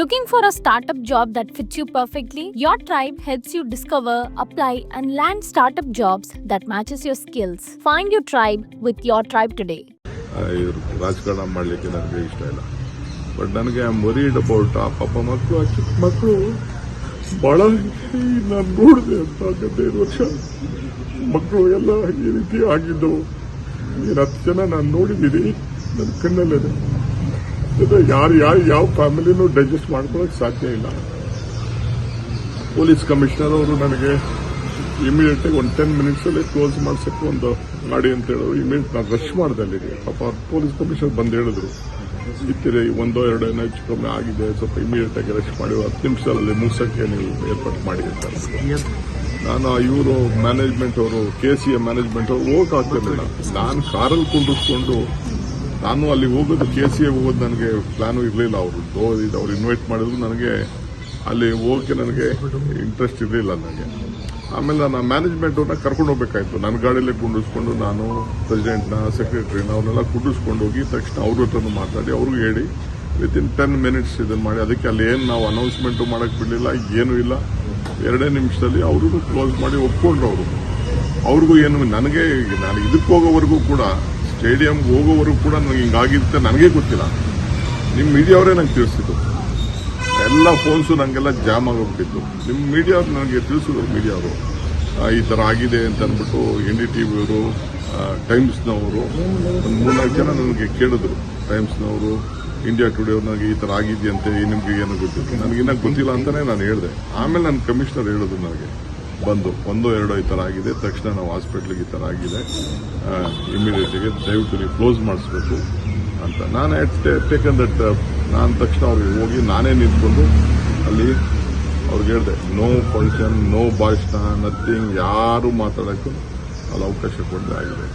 Looking for a startup job that fits you perfectly? Your tribe helps you discover, apply, and land startup jobs that matches your skills. Find your tribe with your tribe today. ಇವರು ರಾಜಕಾರಣ ಮಾಡಲಿಕ್ಕೆ ನನಗೆ ಇಷ್ಟ ಇಲ್ಲ. But ನನಗೆ I am worried about ಆ ಪಾಪ ಮಕ್ಕಳು, ಆ ಚಿಕ್ಕ ಮಕ್ಕಳು ಭಾಳ ನಾನು ನೋಡಿದೆ ಅಂತ 15 ವರ್ಷ ಮಕ್ಕಳು ಎಲ್ಲ ಈ ರೀತಿ ಆಗಿದ್ದು 10 ಜನ ನಾನು ನೋಡಿದ್ದೀನಿ, ನನ್ನ ಕಣ್ಣಲ್ಲಿದೆ. ಯಾರು ಯಾವ ಫ್ಯಾಮಿಲಿನೂ ಡೈಜೆಸ್ಟ್ ಮಾಡ್ಕೊಳ್ಳೋಕೆ ಸಾಧ್ಯ ಇಲ್ಲ. ಪೊಲೀಸ್ ಕಮಿಷನರ್ ಅವರು ನನಗೆ ಇಮಿಡಿಯೇಟ್ ಆಗಿ 10 ಮಿನಿಟ್ಸಲ್ಲಿ ಕ್ಲೋಸ್ ಮಾಡ್ಸಕ್ಕೆ ಒಂದು ಮಾಡಿ ಅಂತ ಹೇಳಿದ್ರು. ಇಮಿಡಿಯೇಟ್ ನಾನು ರಶ್ ಮಾಡಿದೆ ಅಲ್ಲಿಗೆ. ಪಾಪ ಪೊಲೀಸ್ ಕಮಿಷನರ್ ಬಂದು ಹೇಳಿದ್ರು, ಇತ್ತಿರಿ 1-2 ಏನೋ ಹೆಚ್ಚು ಕಮ್ಮಿ ಆಗಿದೆ, ಸ್ವಲ್ಪ ಇಮಿಡಿಯೇಟ್ ಆಗಿ ರಶ್ ಮಾಡಿ 10 ನಿಮಿಷದಲ್ಲಿ ಮುಗಿಸೋಕ್ಕೆ ನೀವು ಏರ್ಪಾಟ್ ಮಾಡಿ ಅಂತ. ನಾನು ಇವರು ಮ್ಯಾನೇಜ್ಮೆಂಟ್ ಅವರು KCA ಮ್ಯಾನೇಜ್ಮೆಂಟ್ ಅವರು ಹೋಗಕ್ಕೆ ಆಗ್ತಿರ್ಲಿಲ್ಲ. ನಾನು ಕಾರಲ್ಲಿ ಕುಂಡಿಸ್ಕೊಂಡು ನಾನು ಅಲ್ಲಿ ಹೋಗೋದು KCA ಹೋಗೋದು ನನಗೆ ಪ್ಲಾನು ಇರಲಿಲ್ಲ. ಅವ್ರು ಇನ್ವೈಟ್ ಮಾಡಿದ್ರು, ನನಗೆ ಅಲ್ಲಿ ಹೋಗೋಕ್ಕೆ ನನಗೆ ಇಂಟ್ರೆಸ್ಟ್ ಇರಲಿಲ್ಲ ನನಗೆ. ಆಮೇಲೆ ನಾನು ಮ್ಯಾನೇಜ್ಮೆಂಟ್ ಅವ್ರನ್ನ ಕರ್ಕೊಂಡು ಹೋಗ್ಬೇಕಾಯ್ತು. ನನ್ನ ಗಾಡಿಯಲ್ಲೇ ಕುಂಡಿಸ್ಕೊಂಡು ನಾನು ಪ್ರೆಸಿಡೆಂಟ್ನ ಸೆಕ್ರೆಟರಿನ ಅವ್ರನ್ನೆಲ್ಲ ಕುಂಡಿಸ್ಕೊಂಡು ಹೋಗಿ ತಕ್ಷಣ ಅವ್ರ ಹತ್ರನೂ ಮಾತಾಡಿ ಅವ್ರಿಗೂ ಹೇಳಿ ವಿತಿನ್ 10 ಮಿನಿಟ್ಸ್ ಇದನ್ನು ಮಾಡಿ. ಅದಕ್ಕೆ ಅಲ್ಲಿ ಏನು ನಾವು ಅನೌನ್ಸ್ಮೆಂಟು ಮಾಡೋಕ್ಕೆ ಬಿಡಲಿಲ್ಲ, ಏನೂ ಇಲ್ಲ. 2 ನಿಮಿಷದಲ್ಲಿ ಅವ್ರಿಗೂ ಕ್ಲೋಸ್ ಮಾಡಿ ಒಪ್ಕೊಂಡ್ರು. ಅವ್ರಿಗೂ ಏನು ನನಗೆ ನಾನು ಇದಕ್ಕೆ ಹೋಗೋವರೆಗೂ ಕೂಡ, ಸ್ಟೇಡಿಯಂಗೆ ಹೋಗೋವರೆಗೂ ಕೂಡ ನನಗೆ ಹಿಂಗಾಗಿರುತ್ತೆ ನನಗೇ ಗೊತ್ತಿಲ್ಲ. ನಿಮ್ಮ ಮೀಡಿಯಾವರೇ ನಂಗೆ ತಿಳಿಸಿದ್ದು. ಎಲ್ಲ ಫೋನ್ಸು ನನಗೆಲ್ಲ ಜಾಮ್ ಆಗೋಗ್ಬಿಟ್ಟಿತ್ತು. ನಿಮ್ಮ ಮೀಡಿಯಾವ್ರು ನನಗೆ ತಿಳಿಸಿದ್ರು, ಮೀಡಿಯಾವರು ಈ ಥರ ಆಗಿದೆ ಅಂತ ಅಂದ್ಬಿಟ್ಟು NDTV ಅವರು, ಟೈಮ್ಸ್ನವರು ಒಂದು 3-4 ಜನ ನನಗೆ ಕೇಳಿದ್ರು. ಟೈಮ್ಸ್ನವರು, ಇಂಡಿಯಾ ಟುಡೇ ಅವ್ರು ನನಗೆ ಈ ಥರ ಆಗಿದೆಯಂತೆ, ನಿಮ್ಗೆ ಏನೋ ಗೊತ್ತಿತ್ತು. ನನಗಿನ್ನ ಗೊತ್ತಿಲ್ಲ ಅಂತಲೇ ನಾನು ಹೇಳಿದೆ. ಆಮೇಲೆ ನನ್ನ ಕಮಿಷನರ್ ಹೇಳಿದ್ರು ನನಗೆ ಬಂದು 1-2 ಈ ಥರ ಆಗಿದೆ, ತಕ್ಷಣ ನಾವು ಹಾಸ್ಪಿಟ್ಲಿಗೆ ಈ ಥರ ಆಗಿದೆ, ಇಮಿಡಿಯೇಟಿಗೆ ದಯವಿಟ್ಟು ನೀವು ಕ್ಲೋಸ್ ಮಾಡಿಸ್ಬೇಕು ಅಂತ. ನಾನು ಟೇಕನ್ ದಟ್. ನಾನು ತಕ್ಷಣ ಅವ್ರಿಗೆ ಹೋಗಿ ನಾನೇ ನಿಂತ್ಕೊಂಡು ಅಲ್ಲಿ ಅವ್ರಿಗೆ ಹೇಳಿದೆ, ನೋ ಫಂಕ್ಷನ್, ನೋ ಭಾಷಣ, ನಥಿಂಗ್, ಯಾರು ಮಾತಾಡೋಕ್ಕೂ ಅಲ್ಲಿ ಅವಕಾಶ ಕೊಡದೆ ಆಗಿದೆ.